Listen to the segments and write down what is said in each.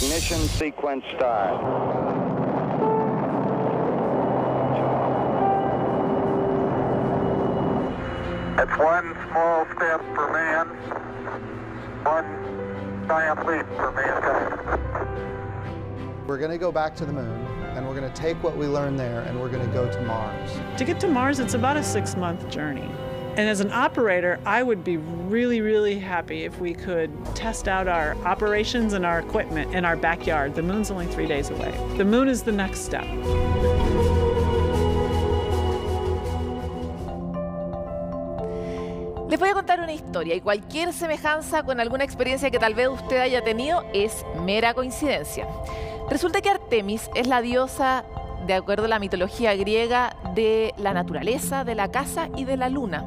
Ignition sequence start. It's one small step for man, one giant leap for mankind. We're going to go back to the moon, and we're going to take what we learned there, and we're going to go to Mars. To get to Mars, it's about a 6-month journey. And as an operator, I would be really, really happy if we could test out our operations and our equipment in our backyard. The moon's only 3 days away. The moon is the next step. Les voy a contar una historia y cualquier semejanza con alguna experiencia que tal vez usted haya tenido es mera coincidencia. Resulta que Artemis es la diosa, de acuerdo a la mitología griega, de la naturaleza, de la caza y de la luna.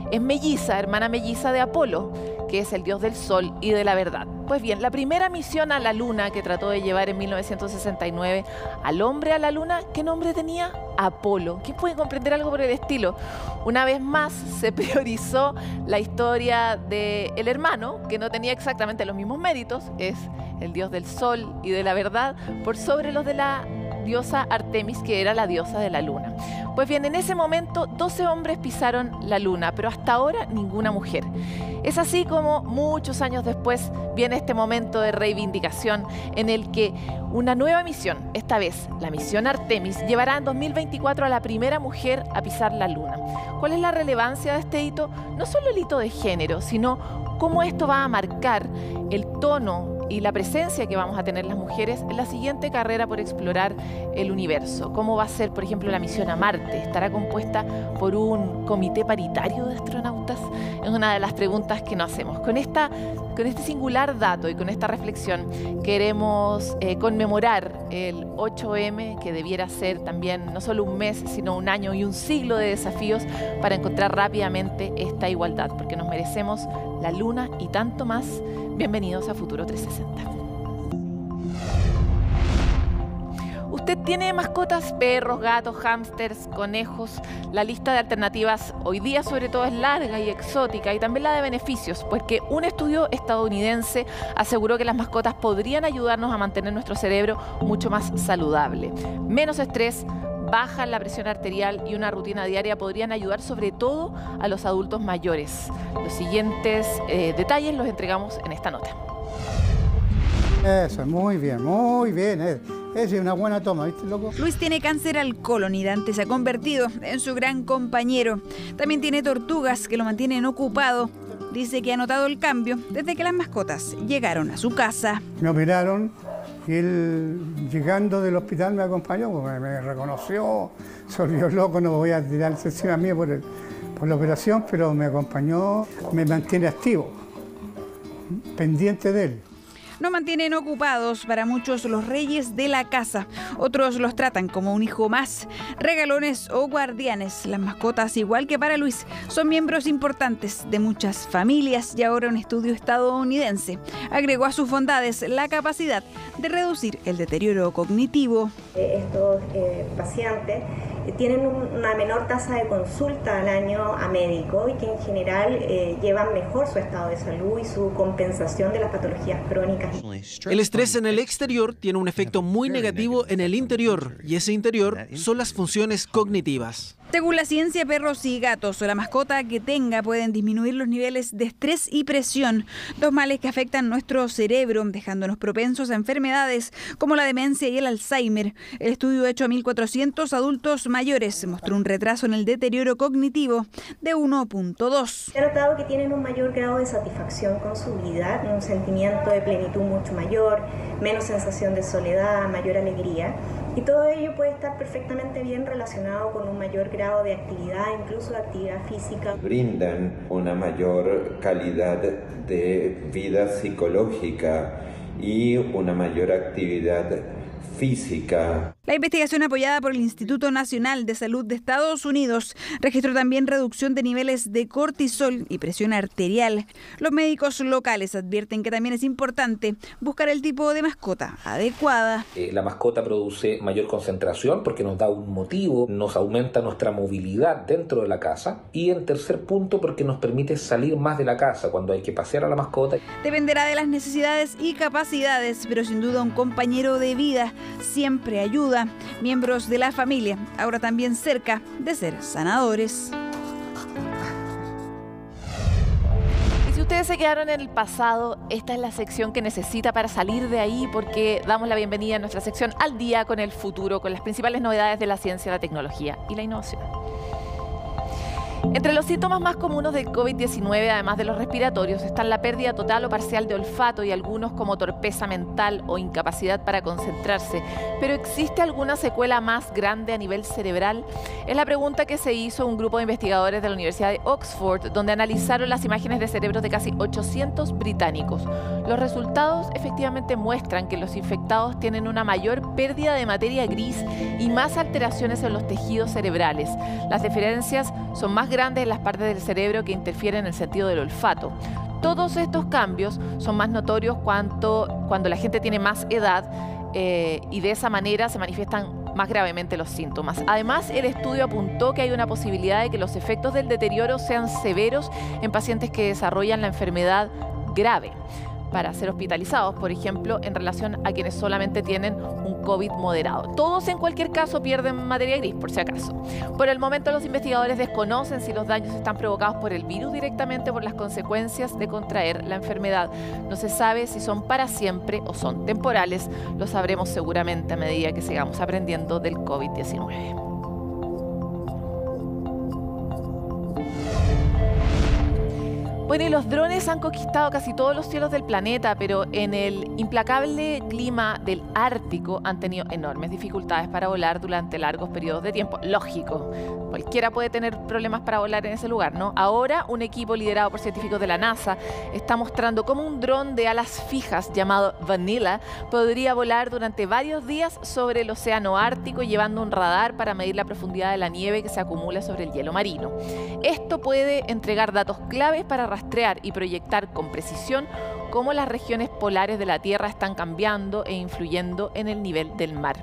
Es melliza, hermana melliza de Apolo, que es el dios del sol y de la verdad. Pues bien, la primera misión a la luna que trató de llevar en 1969 al hombre a la luna, ¿qué nombre tenía? Apolo. ¿Quién puede comprender algo por el estilo? Una vez más se priorizó la historia del hermano, que no tenía exactamente los mismos méritos, es el dios del sol y de la verdad, por sobre los de la diosa Artemis, que era la diosa de la luna. Pues bien, en ese momento 12 hombres pisaron la luna, pero hasta ahora ninguna mujer. Es así como muchos años después viene este momento de reivindicación en el que una nueva misión, esta vez la misión Artemis, llevará en 2024 a la primera mujer a pisar la luna. ¿Cuál es la relevancia de este hito? No solo el hito de género, sino cómo esto va a marcar el tono y la presencia que vamos a tener las mujeres en la siguiente carrera por explorar el universo. ¿Cómo va a ser, por ejemplo, la misión a Marte? ¿Estará compuesta por un comité paritario de astronautas? Es una de las preguntas que nos hacemos. Con este singular dato y con esta reflexión queremos conmemorar el 8M, que debiera ser también no solo un mes, sino un año y un siglo de desafíos para encontrar rápidamente esta igualdad, porque nos merecemos la luna y tanto más. Bienvenidos a Futuro 360. ¿Usted tiene mascotas? Perros, gatos, hámsters, conejos. La lista de alternativas hoy día sobre todo es larga y exótica, y también la de beneficios, porque un estudio estadounidense aseguró que las mascotas podrían ayudarnos a mantener nuestro cerebro mucho más saludable. Menos estrés, baja la presión arterial y una rutina diaria podrían ayudar sobre todo a los adultos mayores. Los siguientes detalles los entregamos en esta nota. Eso, muy bien, muy bien. Es una buena toma, ¿viste, loco? Luis tiene cáncer al colon y Dante se ha convertido en su gran compañero. También tiene tortugas que lo mantienen ocupado. Dice que ha notado el cambio desde que las mascotas llegaron a su casa. Me operaron y él, llegando del hospital, me acompañó, me reconoció, se volvió loco, no voy a tirarse encima mí por la operación, pero me acompañó, me mantiene activo, pendiente de él. Nos mantienen ocupados para muchos los reyes de la casa. Otros los tratan como un hijo más, regalones o guardianes. Las mascotas, igual que para Luis, son miembros importantes de muchas familias y ahora un estudio estadounidense agregó a sus bondades la capacidad de reducir el deterioro cognitivo. Estos pacientes tienen una menor tasa de consulta al año a médico y que en general llevan mejor su estado de salud y su compensación de las patologías crónicas. El estrés en el exterior tiene un efecto muy negativo en el interior, y ese interior son las funciones cognitivas. Según la ciencia, perros y gatos o la mascota que tenga pueden disminuir los niveles de estrés y presión, dos males que afectan nuestro cerebro, dejándonos propensos a enfermedades como la demencia y el Alzheimer. El estudio hecho a 1.400 adultos mayores mostró un retraso en el deterioro cognitivo de 1.2. Se ha notado que tienen un mayor grado de satisfacción con su vida, un sentimiento de plenitud mucho mayor, menos sensación de soledad, mayor alegría. Y todo ello puede estar perfectamente bien relacionado con un mayor grado de actividad, incluso de actividad física. Brindan una mayor calidad de vida psicológica y una mayor actividad física. La investigación apoyada por el Instituto Nacional de Salud de Estados Unidos registró también reducción de niveles de cortisol y presión arterial. Los médicos locales advierten que también es importante buscar el tipo de mascota adecuada. La mascota produce mayor concentración porque nos da un motivo, nos aumenta nuestra movilidad dentro de la casa y en tercer punto porque nos permite salir más de la casa cuando hay que pasear a la mascota. Dependerá de las necesidades y capacidades, pero sin duda un compañero de vida siempre ayuda. Miembros de la familia, ahora también cerca de ser sanadores. Y si ustedes se quedaron en el pasado, esta es la sección que necesita para salir de ahí, porque damos la bienvenida a nuestra sección Al Día con el Futuro, con las principales novedades de la ciencia, la tecnología y la innovación. Entre los síntomas más comunes del COVID-19, además de los respiratorios, están la pérdida total o parcial de olfato y algunos como torpeza mental o incapacidad para concentrarse. ¿Pero existe alguna secuela más grande a nivel cerebral? Es la pregunta que se hizo un grupo de investigadores de la Universidad de Oxford, donde analizaron las imágenes de cerebros de casi 800 británicos. Los resultados efectivamente muestran que los infectados tienen una mayor pérdida de materia gris y más alteraciones en los tejidos cerebrales. Las diferencias son más grandes en las partes del cerebro que interfieren en el sentido del olfato. Todos estos cambios son más notorios cuando la gente tiene más edad y de esa manera se manifiestan más gravemente los síntomas. Además, el estudio apuntó que hay una posibilidad de que los efectos del deterioro sean severos en pacientes que desarrollan la enfermedad grave para ser hospitalizados, por ejemplo, en relación a quienes solamente tienen un COVID moderado. Todos en cualquier caso pierden materia gris, por si acaso. Por el momento los investigadores desconocen si los daños están provocados por el virus directamente por las consecuencias de contraer la enfermedad. No se sabe si son para siempre o son temporales. Lo sabremos seguramente a medida que sigamos aprendiendo del COVID-19. Bueno, y los drones han conquistado casi todos los cielos del planeta, pero en el implacable clima del Ártico han tenido enormes dificultades para volar durante largos periodos de tiempo. Lógico, cualquiera puede tener problemas para volar en ese lugar, ¿no? Ahora, un equipo liderado por científicos de la NASA está mostrando cómo un dron de alas fijas llamado Vanilla podría volar durante varios días sobre el océano Ártico, llevando un radar para medir la profundidad de la nieve que se acumula sobre el hielo marino. Esto puede entregar datos claves para rastrear y proyectar con precisión cómo las regiones polares de la Tierra están cambiando e influyendo en el nivel del mar.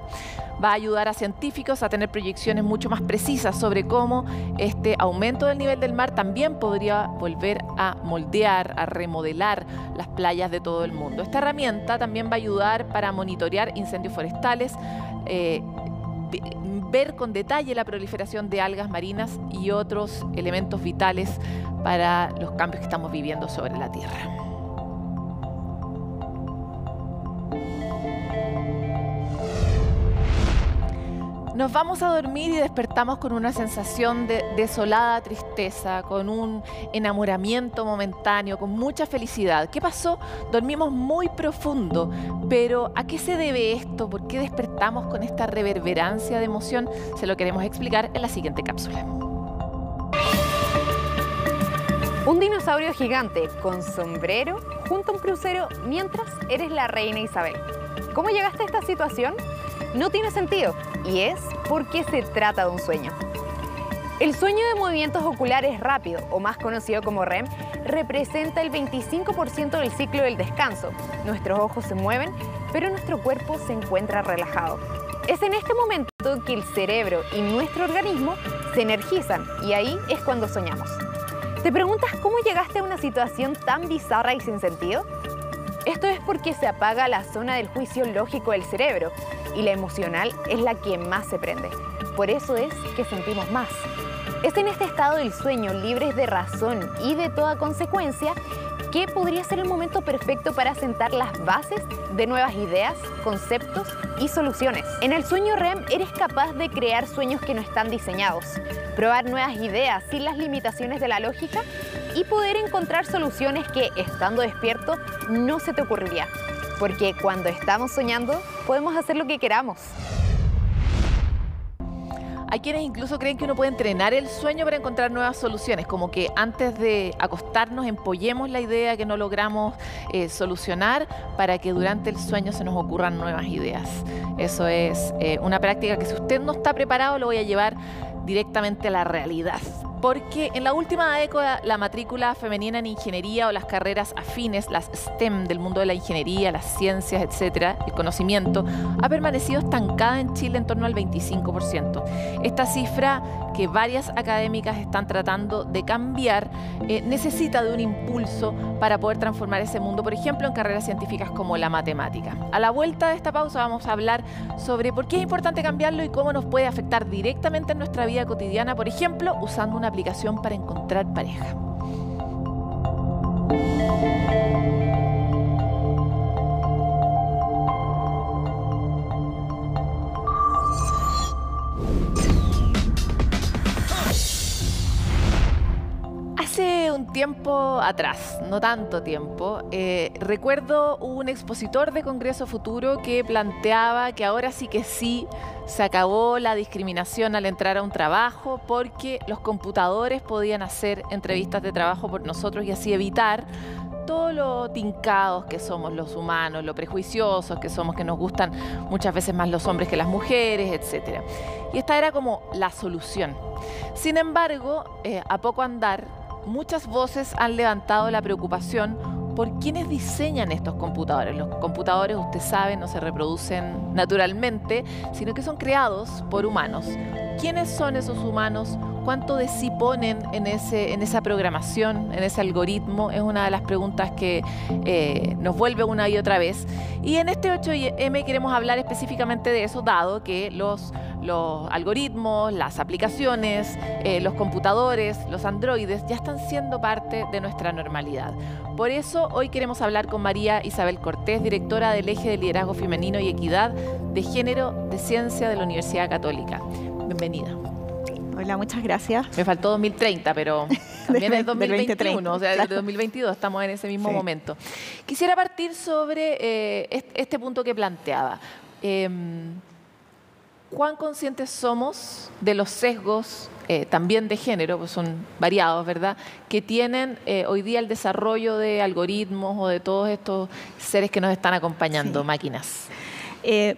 Va a ayudar a científicos a tener proyecciones mucho más precisas sobre cómo este aumento del nivel del mar también podría volver a moldear, a remodelar las playas de todo el mundo. Esta herramienta también va a ayudar para monitorear incendios forestales, ver con detalle la proliferación de algas marinas y otros elementos vitales para los cambios que estamos viviendo sobre la Tierra. Nos vamos a dormir y despertamos con una sensación de desolada tristeza, con un enamoramiento momentáneo, con mucha felicidad. ¿Qué pasó? Dormimos muy profundo, pero ¿a qué se debe esto? ¿Por qué despertamos con esta reverberancia de emoción? Se lo queremos explicar en la siguiente cápsula. Un dinosaurio gigante con sombrero junto a un crucero mientras eres la reina Isabel. ¿Cómo llegaste a esta situación? No tiene sentido, y es porque se trata de un sueño. El sueño de movimientos oculares rápido, o más conocido como REM, representa el 25% del ciclo del descanso. Nuestros ojos se mueven, pero nuestro cuerpo se encuentra relajado. Es en este momento que el cerebro y nuestro organismo se energizan, y ahí es cuando soñamos. ¿Te preguntas cómo llegaste a una situación tan bizarra y sin sentido? Esto es porque se apaga la zona del juicio lógico del cerebro y la emocional es la que más se prende. Por eso es que sentimos más. Es en este estado del sueño, libres de razón y de toda consecuencia, que podría ser el momento perfecto para sentar las bases de nuevas ideas, conceptos y soluciones. En el sueño REM eres capaz de crear sueños que no están diseñados, probar nuevas ideas sin las limitaciones de la lógica y poder encontrar soluciones que, estando despierto, no se te ocurriría. Porque cuando estamos soñando, podemos hacer lo que queramos. Hay quienes incluso creen que uno puede entrenar el sueño para encontrar nuevas soluciones, como que antes de acostarnos empollemos la idea que no logramos solucionar para que durante el sueño se nos ocurran nuevas ideas. Eso es una práctica que si usted no está preparado lo voy a llevar directamente a la realidad. Porque en la última década la matrícula femenina en ingeniería o las carreras afines, las STEM del mundo de la ingeniería, las ciencias, etcétera, el conocimiento, ha permanecido estancada en Chile en torno al 25%. Esta cifra, que varias académicas están tratando de cambiar, necesita de un impulso para poder transformar ese mundo, por ejemplo, en carreras científicas como la matemática. A la vuelta de esta pausa vamos a hablar sobre por qué es importante cambiarlo y cómo nos puede afectar directamente en nuestra vida cotidiana, por ejemplo, usando una aplicación para encontrar pareja. Hace un tiempo atrás, no tanto tiempo, recuerdo un expositor de Congreso Futuro que planteaba que ahora sí que sí se acabó la discriminación al entrar a un trabajo porque los computadores podían hacer entrevistas de trabajo por nosotros y así evitar todo lo tincados que somos los humanos, lo prejuiciosos que somos, que nos gustan muchas veces más los hombres que las mujeres, etc. Y esta era como la solución. Sin embargo, a poco andar, muchas voces han levantado la preocupación por quiénes diseñan estos computadores. Los computadores, usted sabe, no se reproducen naturalmente, sino que son creados por humanos. ¿Quiénes son esos humanos? ¿Cuánto de sí ponen en esa programación, en ese algoritmo? Es una de las preguntas que nos vuelve una y otra vez. Y en este 8M queremos hablar específicamente de eso, dado que los algoritmos, las aplicaciones, los computadores, los androides ya están siendo parte de nuestra normalidad. Por eso hoy queremos hablar con María Isabel Cortés, directora del Eje de Liderazgo Femenino y Equidad de Género de Ciencia de la Universidad Católica. Bienvenida. Hola, muchas gracias. Me faltó 2030, pero también es 2021, o sea, de 2022, estamos en ese mismo momento. Quisiera partir sobre este punto que planteaba. ¿Cuán conscientes somos de los sesgos, también de género, pues son variados, ¿verdad?, que tienen hoy día el desarrollo de algoritmos o de todos estos seres que nos están acompañando, máquinas?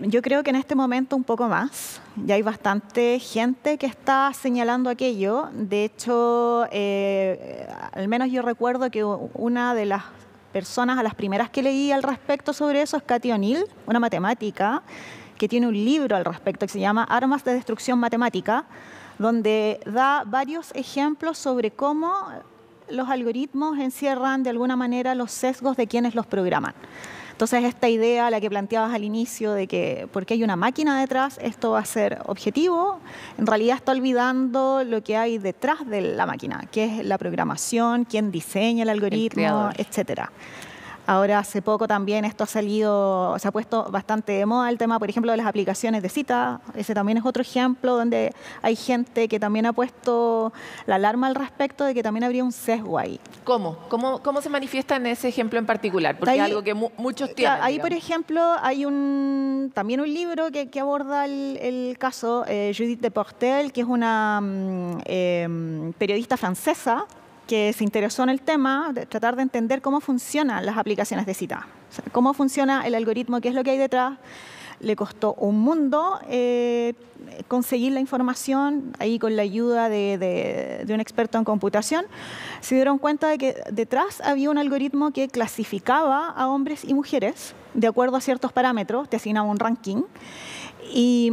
Yo creo que en este momento un poco más. Ya hay bastante gente que está señalando aquello. De hecho, al menos yo recuerdo que una de las personas, a las primeras que leí al respecto sobre eso, es Cathy O'Neill, una matemática, que tiene un libro al respecto que se llama Armas de Destrucción Matemática, donde da varios ejemplos sobre cómo los algoritmos encierran de alguna manera los sesgos de quienes los programan. Entonces, esta idea, la que planteabas al inicio, de que porque hay una máquina detrás, esto va a ser objetivo, en realidad está olvidando lo que hay detrás de la máquina, que es la programación, quién diseña el algoritmo, etcétera. Ahora, hace poco también esto se ha puesto bastante de moda el tema, por ejemplo, de las aplicaciones de cita. Ese también es otro ejemplo donde hay gente que también ha puesto la alarma al respecto de que también habría un sesgo ahí. ¿Cómo se manifiesta en ese ejemplo en particular? Porque es algo que muchos tienen. Ahí, digamos, por ejemplo, hay también un libro que aborda el caso, Judith Deportel, que es una periodista francesa, que se interesó en el tema de tratar de entender cómo funcionan las aplicaciones de cita, o sea, cómo funciona el algoritmo, qué es lo que hay detrás. Le costó un mundo conseguir la información, ahí con la ayuda de un experto en computación. Se dieron cuenta de que detrás había un algoritmo que clasificaba a hombres y mujeres de acuerdo a ciertos parámetros, te asignaba un ranking, y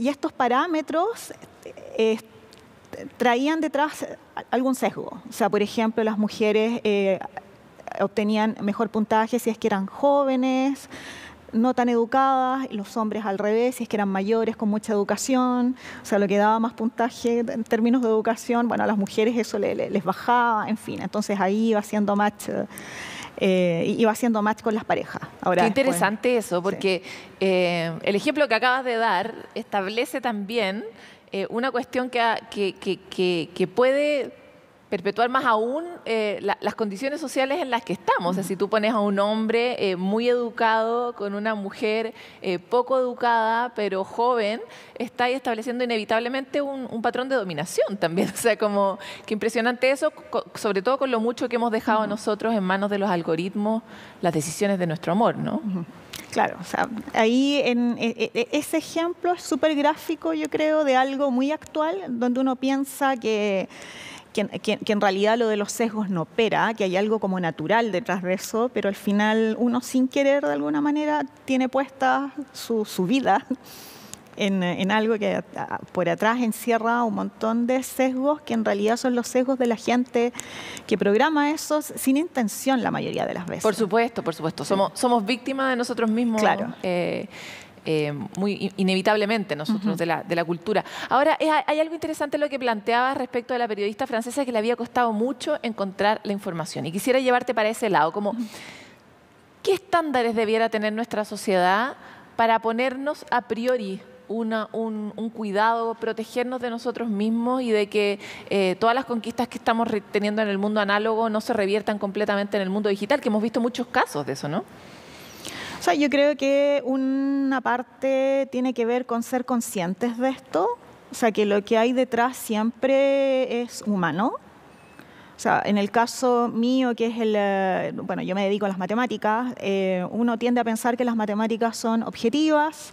estos parámetros traían detrás algún sesgo. O sea, por ejemplo, las mujeres obtenían mejor puntaje si es que eran jóvenes, no tan educadas, los hombres al revés, si es que eran mayores, con mucha educación. O sea, lo que daba más puntaje en términos de educación, bueno, a las mujeres eso les bajaba, en fin. Entonces ahí iba haciendo match. Iba haciendo match con las parejas. Ahora, qué interesante eso, porque el ejemplo que acabas de dar establece también una cuestión que puede perpetuar más aún las condiciones sociales en las que estamos. O sea, si tú pones a un hombre muy educado con una mujer poco educada, pero joven, está ahí estableciendo inevitablemente un patrón de dominación también. O sea, como que impresionante eso, sobre todo con lo mucho que hemos dejado nosotros en manos de los algoritmos, las decisiones de nuestro amor, ¿no? Claro, o sea, ahí ese ejemplo es súper gráfico, yo creo, de algo muy actual, donde uno piensa que en realidad lo de los sesgos no opera, que hay algo como natural detrás de eso, pero al final uno sin querer de alguna manera tiene puesta su vida en algo que por atrás encierra un montón de sesgos que en realidad son los sesgos de la gente que programa eso sin intención la mayoría de las veces. Por supuesto, por supuesto. Sí. Somos víctimas de nosotros mismos. Claro. Muy inevitablemente nosotros de la cultura. Ahora, hay algo interesante en lo que planteabas respecto de la periodista francesa, que le había costado mucho encontrar la información. Y quisiera llevarte para ese lado, como ¿qué estándares debiera tener nuestra sociedad para ponernos a priori un cuidado, protegernos de nosotros mismos y de que todas las conquistas que estamos teniendo en el mundo análogo no se reviertan completamente en el mundo digital, que hemos visto muchos casos de eso, ¿no? O sea, yo creo que una parte tiene que ver con ser conscientes de esto, o sea, que lo que hay detrás siempre es humano. O sea, en el caso mío, que es bueno, yo me dedico a las matemáticas, uno tiende a pensar que las matemáticas son objetivas,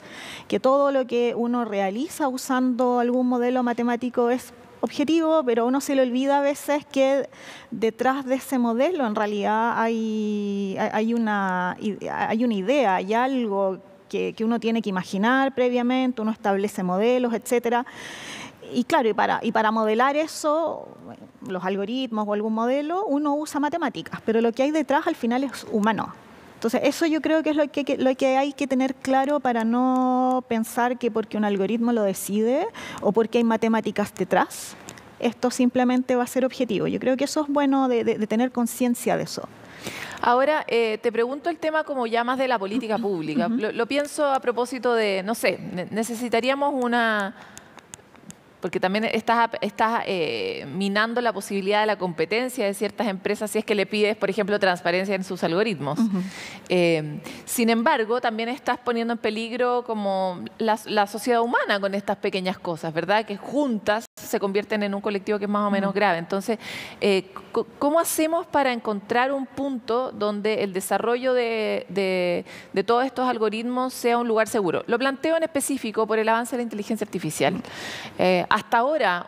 que todo lo que uno realiza usando algún modelo matemático es objetivo, pero uno se le olvida a veces que detrás de ese modelo en realidad hay una idea, hay algo que uno tiene que imaginar previamente, uno establece modelos, etcétera. Y claro, y para modelar eso, los algoritmos o algún modelo, uno usa matemáticas, pero lo que hay detrás al final es humano. Entonces, eso yo creo que es lo que hay que tener claro para no pensar que porque un algoritmo lo decide o porque hay matemáticas detrás, esto simplemente va a ser objetivo. Yo creo que eso es bueno de tener conciencia de eso. Ahora, te pregunto el tema como ya más de la política pública. Lo pienso a propósito de, no sé, necesitaríamos una... Porque también estás minando la posibilidad de la competencia de ciertas empresas si es que le pides, por ejemplo, transparencia en sus algoritmos. Sin embargo, también estás poniendo en peligro como la sociedad humana con estas pequeñas cosas, ¿verdad? Que juntas se convierten en un colectivo que es más o menos grave. Entonces, ¿cómo hacemos para encontrar un punto donde el desarrollo de todos estos algoritmos sea un lugar seguro? Lo planteo en específico por el avance de la inteligencia artificial. Hasta ahora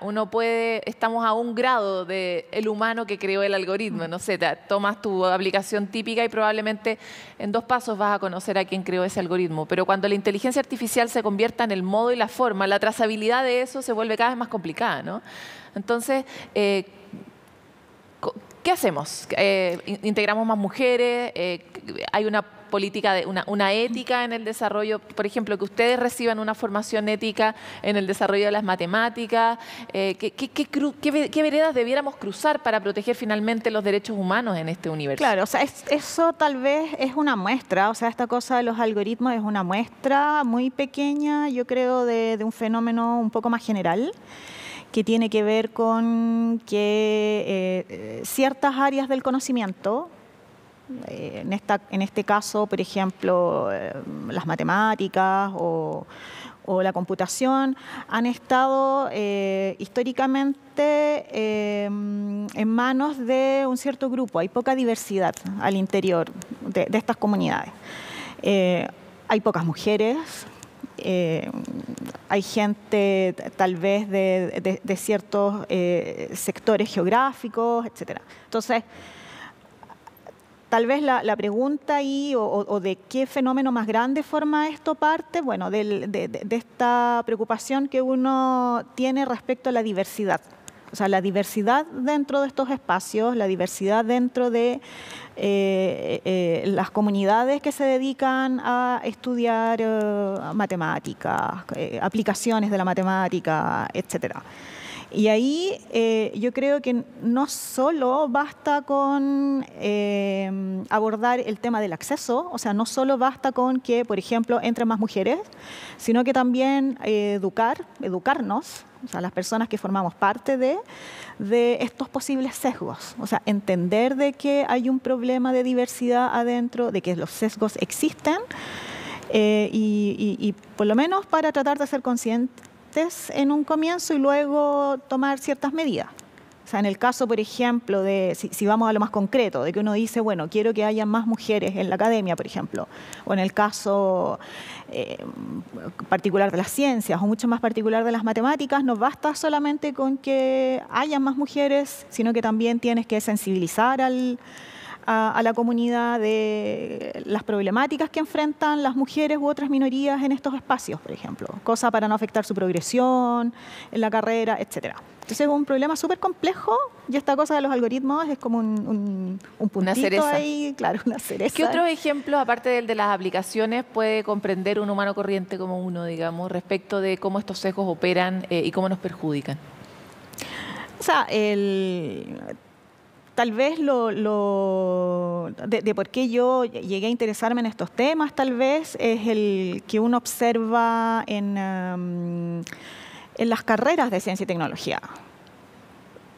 estamos a un grado del humano que creó el algoritmo. No sé, tomas tu aplicación típica y probablemente en 2 pasos vas a conocer a quién creó ese algoritmo. Pero cuando la inteligencia artificial se convierta en el modo y la forma, la trazabilidad de eso se vuelve cada vez más complicada, ¿no? Entonces, ¿qué hacemos? ¿Integramos más mujeres? ¿Hay una política, una ética en el desarrollo? Por ejemplo, que ustedes reciban una formación ética en el desarrollo de las matemáticas. ¿Qué veredas debiéramos cruzar para proteger finalmente los derechos humanos en este universo? Claro, o sea, eso tal vez es una muestra. O sea, esta cosa de los algoritmos es una muestra muy pequeña, yo creo, de un fenómeno un poco más general, que tiene que ver con que ciertas áreas del conocimiento, en este caso, por ejemplo, las matemáticas o la computación, han estado históricamente en manos de un cierto grupo. Hay poca diversidad al interior de estas comunidades. Hay pocas mujeres. Hay gente tal vez de ciertos sectores geográficos, etcétera. Entonces, tal vez la pregunta ahí, o de qué fenómeno más grande forma esto parte, bueno, de esta preocupación que uno tiene respecto a la diversidad. O sea, la diversidad dentro de estos espacios, la diversidad dentro de las comunidades que se dedican a estudiar matemáticas, aplicaciones de la matemática, etcétera. Y ahí yo creo que no solo basta con abordar el tema del acceso, o sea, no solo basta con que, por ejemplo, entren más mujeres, sino que también educarnos o sea, las personas que formamos parte de estos posibles sesgos. O sea, entender de que hay un problema de diversidad adentro, de que los sesgos existen, y por lo menos para tratar de ser conscientes en un comienzo y luego tomar ciertas medidas. O sea, en el caso, por ejemplo, de si vamos a lo más concreto, de que uno dice, bueno, quiero que haya más mujeres en la academia, por ejemplo, o en el caso particular de las ciencias, o mucho más particular de las matemáticas, no basta solamente con que haya más mujeres, sino que también tienes que sensibilizar a la comunidad de las problemáticas que enfrentan las mujeres u otras minorías en estos espacios, por ejemplo, cosa para no afectar su progresión en la carrera, etcétera. Entonces es un problema súper complejo y esta cosa de los algoritmos es como un puntito una cereza ahí, claro, una cereza. ¿Qué otros ejemplos, aparte del de las aplicaciones, puede comprender un humano corriente como uno, digamos, respecto de cómo estos sesgos operan y cómo nos perjudican? O sea, tal vez de por qué yo llegué a interesarme en estos temas, tal vez, es el que uno observa en las carreras de ciencia y tecnología.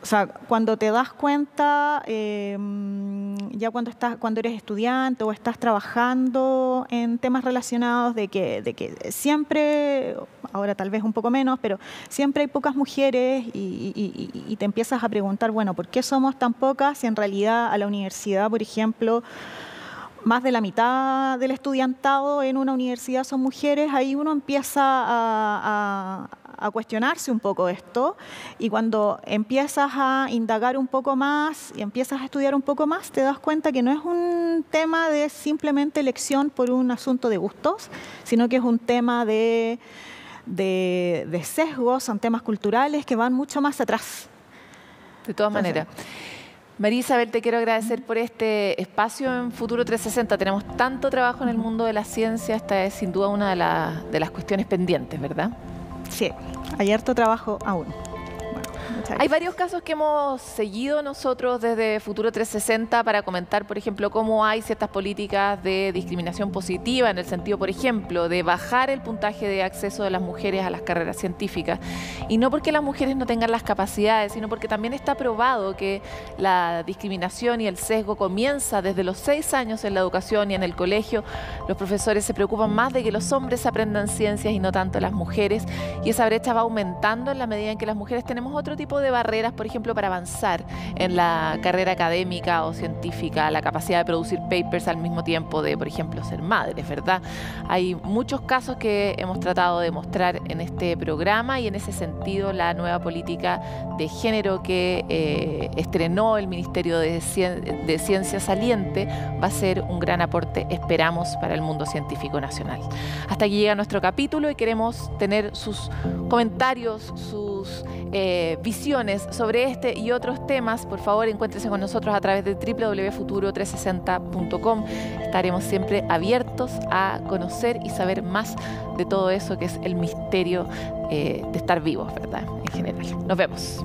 O sea, cuando te das cuenta, ya cuando eres estudiante o estás trabajando en temas relacionados de que siempre, ahora tal vez un poco menos, pero siempre hay pocas mujeres y te empiezas a preguntar, bueno, ¿por qué somos tan pocas si en realidad a la universidad, por ejemplo, más de la mitad del estudiantado en una universidad son mujeres? Ahí uno empieza a cuestionarse un poco esto, y cuando empiezas a indagar un poco más y empiezas a estudiar un poco más, te das cuenta que no es un tema de simplemente elección por un asunto de gustos, sino que es un tema de sesgos, son temas culturales que van mucho más atrás. De todas maneras. María Isabel, te quiero agradecer por este espacio en Futuro 360. Tenemos tanto trabajo en el mundo de la ciencia, esta es sin duda una de las cuestiones pendientes, ¿verdad? Sí, hay harto trabajo aún. Hay varios casos que hemos seguido nosotros desde Futuro 360 para comentar, por ejemplo, cómo hay ciertas políticas de discriminación positiva en el sentido, por ejemplo, de bajar el puntaje de acceso de las mujeres a las carreras científicas. Y no porque las mujeres no tengan las capacidades, sino porque también está probado que la discriminación y el sesgo comienza desde los 6 años en la educación y en el colegio. Los profesores se preocupan más de que los hombres aprendan ciencias y no tanto las mujeres. Y esa brecha va aumentando en la medida en que las mujeres tenemos otro tipo de barreras, por ejemplo, para avanzar en la carrera académica o científica, la capacidad de producir papers al mismo tiempo de, por ejemplo, ser madres, ¿verdad? Hay muchos casos que hemos tratado de mostrar en este programa y en ese sentido la nueva política de género que estrenó el Ministerio de Ciencia saliente va a ser un gran aporte, esperamos, para el mundo científico nacional. Hasta aquí llega nuestro capítulo y queremos tener sus comentarios, sus visiones sobre este y otros temas. Por favor, encuéntrese con nosotros a través de www.futuro360.com. Estaremos siempre abiertos a conocer y saber más de todo eso que es el misterio de estar vivos, ¿verdad? En general. Nos vemos.